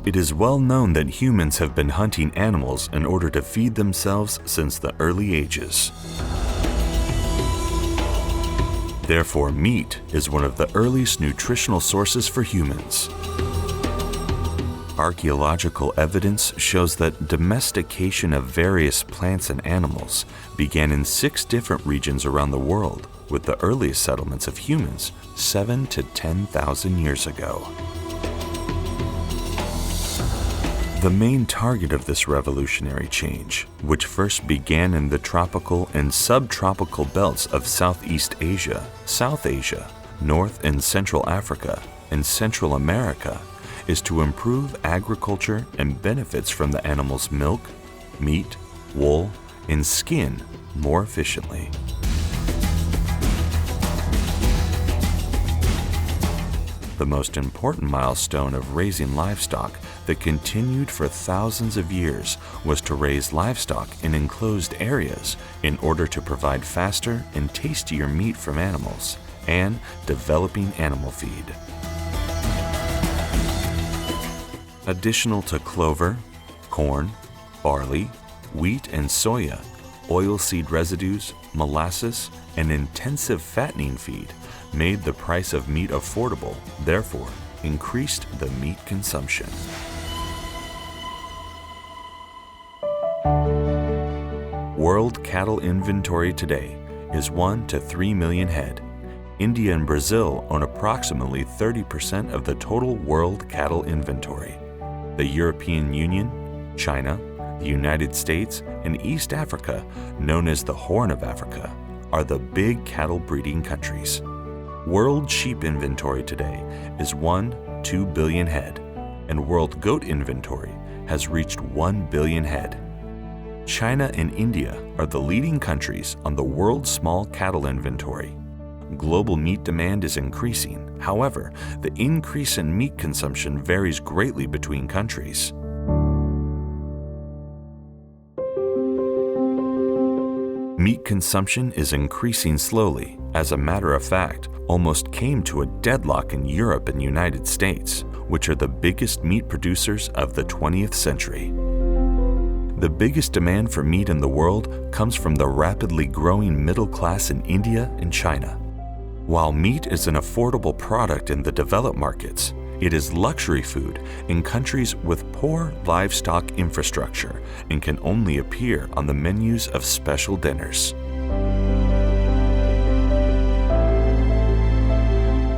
It is well known that humans have been hunting animals in order to feed themselves since the early ages. Therefore, meat is one of the earliest nutritional sources for humans. Archaeological evidence shows that domestication of various plants and animals began in 6 different regions around the world, with the earliest settlements of humans 7,000 to 10,000 years ago. The main target of this revolutionary change, which first began in the tropical and subtropical belts of Southeast Asia, South Asia, North and Central Africa, and Central America, is to improve agriculture and benefits from the animal's milk, meat, wool, and skin more efficiently. The most important milestone of raising livestock that continued for thousands of years was to raise livestock in enclosed areas in order to provide faster and tastier meat from animals and developing animal feed. Additional to clover, corn, barley, wheat and soya, oilseed residues, molasses, and intensive fattening feed made the price of meat affordable, therefore increased the meat consumption. World cattle inventory today is 1 to 3 million head. India and Brazil own approximately 30% of the total world cattle inventory. The European Union, China, the United States, and East Africa, known as the Horn of Africa, are the big cattle breeding countries. World sheep inventory today is 1-2 billion head, and world goat inventory has reached 1 billion head. China and India are the leading countries on the world's small cattle inventory. Global meat demand is increasing. However, the increase in meat consumption varies greatly between countries. Meat consumption is increasing slowly. As a matter of fact, almost came to a deadlock in Europe and United States, which are the biggest meat producers of the 20th century. The biggest demand for meat in the world comes from the rapidly growing middle class in India and China. While meat is an affordable product in the developed markets, it is luxury food in countries with poor livestock infrastructure and can only appear on the menus of special dinners.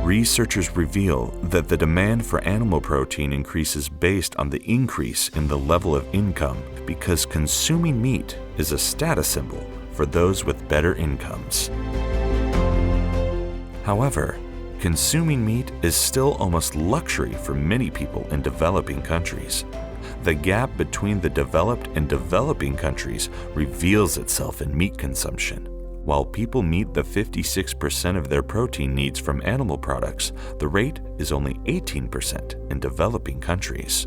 Researchers reveal that the demand for animal protein increases based on the increase in the level of income because consuming meat is a status symbol for those with better incomes. However, consuming meat is still almost luxury for many people in developing countries. The gap between the developed and developing countries reveals itself in meat consumption. While people meet the 56% of their protein needs from animal products, the rate is only 18% in developing countries.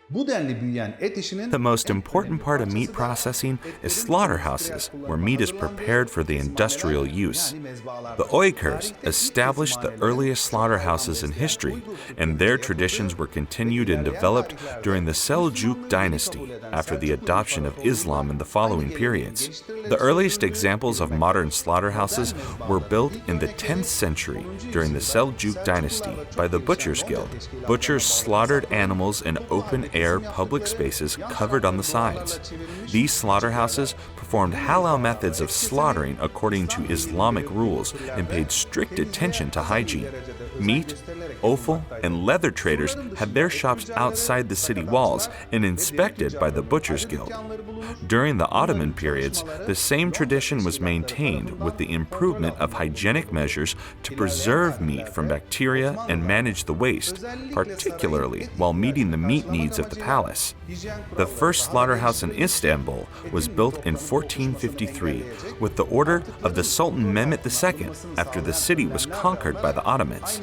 The most important part of meat processing is slaughterhouses, where meat is prepared for the industrial use. The Uyghurs established the earliest slaughterhouses in history, and their traditions were continued and developed during the Seljuk dynasty after the adoption of Islam in the following periods. The earliest examples of modern slaughterhouses were built in the 10th century during the Seljuk dynasty by the Butchers Guild. Butchers slaughtered animals in open-air public spaces covered on the sides. These slaughterhouses performed halal methods of slaughtering according to Islamic rules and paid strict attention to hygiene. Meat, offal, and leather traders had their shops outside the city walls and inspected by the Butchers Guild. During the Ottoman periods, the same tradition was maintained with the improvement of hygienic measures to preserve meat from bacteria and manage the waste, particularly while meeting the meat needs of the palace. The first slaughterhouse in Istanbul was built in 1453 with the order of the Sultan Mehmet II after the city was conquered by the Ottomans.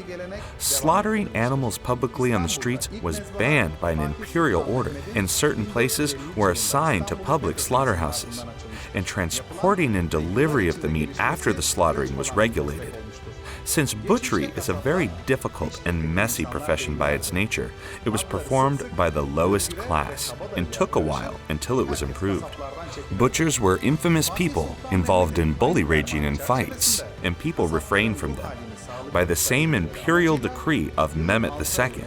Slaughtering animals publicly on the streets was banned by an imperial order, and certain places were assigned to public slaughterhouses, and transporting and delivery of the meat after the slaughtering was regulated. Since butchery is a very difficult and messy profession by its nature, it was performed by the lowest class and took a while until it was improved. Butchers were infamous people involved in bully raging and fights, and people refrained from them. By the same imperial decree of Mehmet II,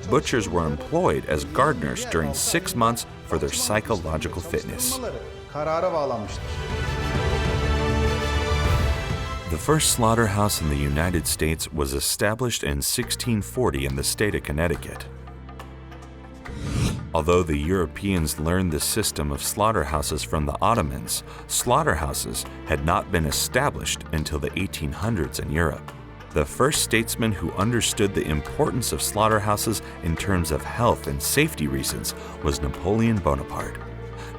butchers were employed as gardeners during 6 months for their psychological fitness. The first slaughterhouse in the United States was established in 1640 in the state of Connecticut. Although the Europeans learned the system of slaughterhouses from the Ottomans, slaughterhouses had not been established until the 1800s in Europe. The first statesman who understood the importance of slaughterhouses in terms of health and safety reasons was Napoleon Bonaparte.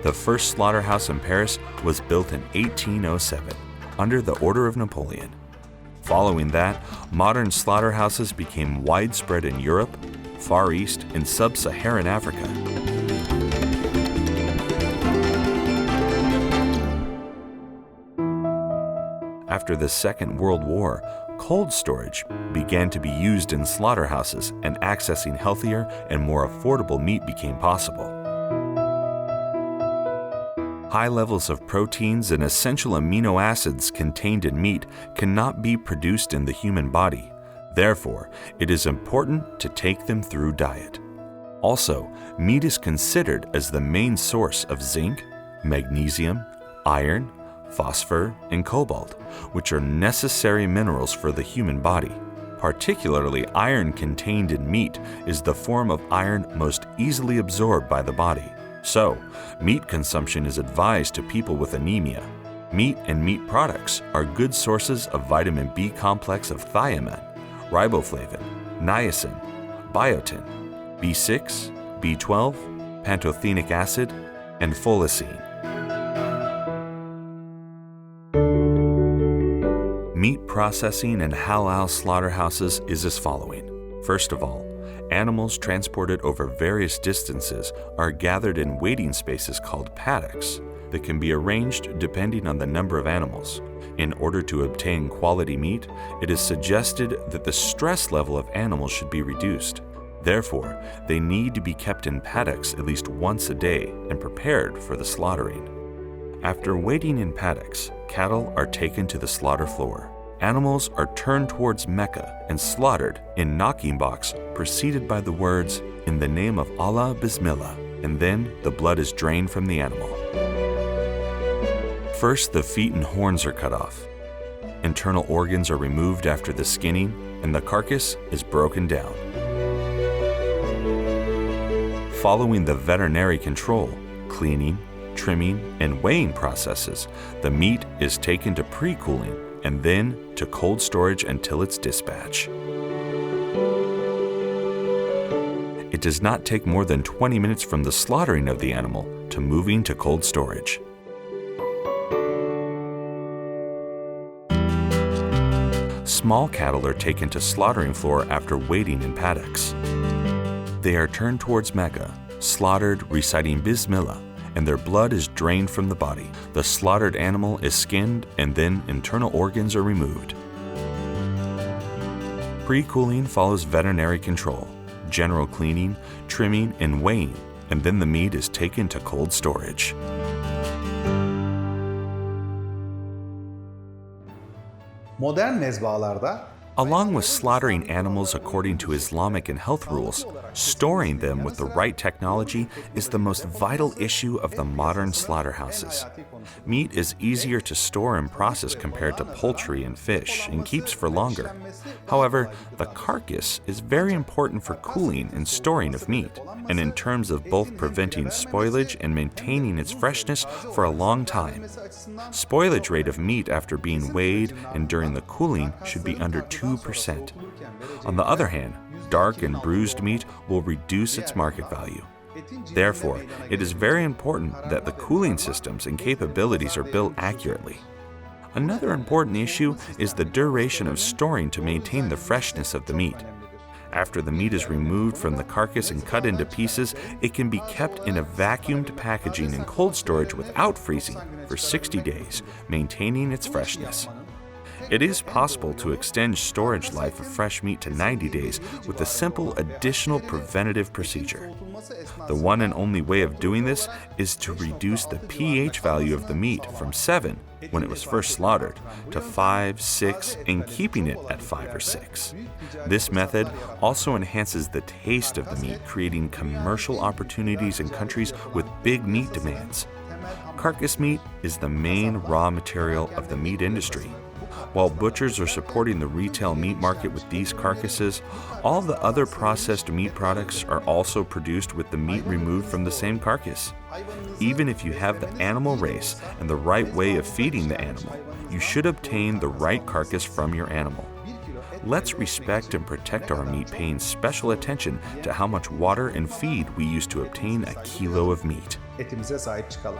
The first slaughterhouse in Paris was built in 1807 under the order of Napoleon. Following that, modern slaughterhouses became widespread in Europe, Far East, and Sub-Saharan Africa. After the Second World War, cold storage began to be used in slaughterhouses, and accessing healthier and more affordable meat became possible. High levels of proteins and essential amino acids contained in meat cannot be produced in the human body. Therefore, it is important to take them through diet. Also, meat is considered as the main source of zinc, magnesium, iron, phosphor, and cobalt, which are necessary minerals for the human body. Particularly, iron contained in meat is the form of iron most easily absorbed by the body. So, meat consumption is advised to people with anemia. Meat and meat products are good sources of vitamin B complex of thiamine, riboflavin, niacin, biotin, B6, B12, pantothenic acid, and folacin. Meat processing in halal slaughterhouses is as following. First of all, animals transported over various distances are gathered in waiting spaces called paddocks that can be arranged depending on the number of animals. In order to obtain quality meat, it is suggested that the stress level of animals should be reduced. Therefore, they need to be kept in paddocks at least once a day and prepared for the slaughtering. After waiting in paddocks, cattle are taken to the slaughter floor. Animals are turned towards Mecca and slaughtered in knocking box, preceded by the words, "In the name of Allah, Bismillah," and then the blood is drained from the animal. First, the feet and horns are cut off. Internal organs are removed after the skinning, and the carcass is broken down. Following the veterinary control, cleaning, trimming, and weighing processes, the meat is taken to pre-cooling and then to cold storage until its dispatch. It does not take more than 20 minutes from the slaughtering of the animal to moving to cold storage. Small cattle are taken to slaughtering floor after waiting in paddocks. They are turned towards Mecca, slaughtered reciting Bismillah, and their blood is drained from the body. The slaughtered animal is skinned, and then internal organs are removed. Pre-cooling follows veterinary control, general cleaning, trimming, and weighing, and then the meat is taken to cold storage. Modern mezbahalarda Along with slaughtering animals according to Islamic and health rules, storing them with the right technology is the most vital issue of the modern slaughterhouses. Meat is easier to store and process compared to poultry and fish and keeps for longer. However, the carcass is very important for cooling and storing of meat, and in terms of both preventing spoilage and maintaining its freshness for a long time. Spoilage rate of meat after being weighed and during the cooling should be under 2%. On the other hand, dark and bruised meat will reduce its market value. Therefore, it is very important that the cooling systems and capabilities are built accurately. Another important issue is the duration of storing to maintain the freshness of the meat. After the meat is removed from the carcass and cut into pieces, it can be kept in a vacuumed packaging in cold storage without freezing for 60 days, maintaining its freshness. It is possible to extend storage life of fresh meat to 90 days with a simple additional preventative procedure. The one and only way of doing this is to reduce the pH value of the meat from 7 when it was first slaughtered to 5, 6, and keeping it at 5 or 6. This method also enhances the taste of the meat, creating commercial opportunities in countries with big meat demands. Carcass meat is the main raw material of the meat industry. While butchers are supporting the retail meat market with these carcasses, all the other processed meat products are also produced with the meat removed from the same carcass. Even if you have the animal race and the right way of feeding the animal, you should obtain the right carcass from your animal. Let's respect and protect our meat, paying special attention to how much water and feed we use to obtain a kilo of meat. Etimize sahip çıkalım.